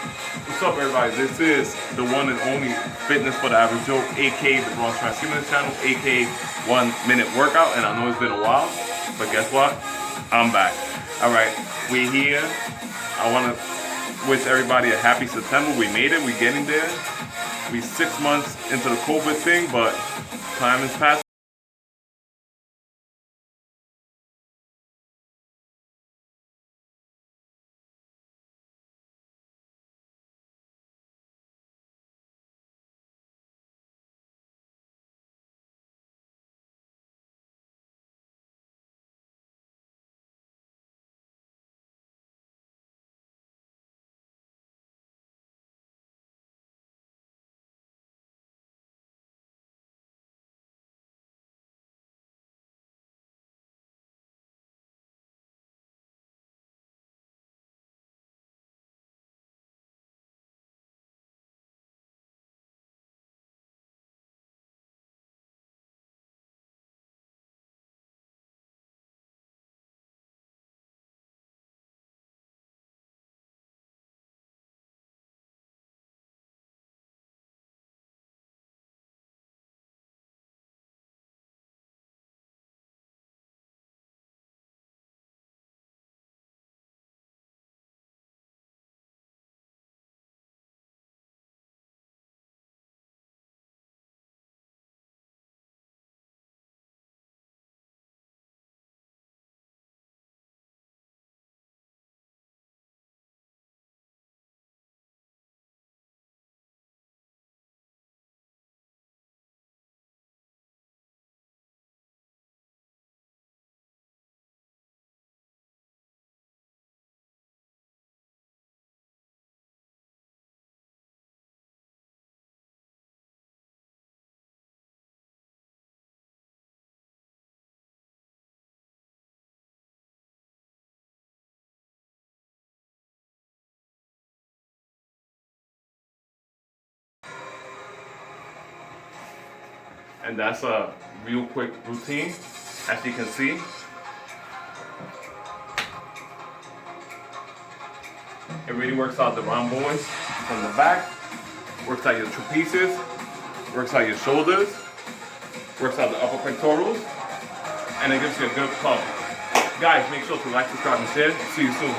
What's up, everybody? This is the one and only Fitness for the Average Joe, aka the Bronx Transhumanist Channel, aka 1 Minute Workout. And I know it's been a while, but guess what? I'm back. Alright, we're here. I want to wish everybody a happy September. We made it, we're getting there. We're 6 months into the COVID thing, but time has passed. And that's a real quick routine, as you can see. It really works out the rhomboids from the back, works out your trapezius, works out your shoulders, works out the upper pectorals, and it gives you a good pump. Guys, make sure to like, subscribe, and share. See you soon.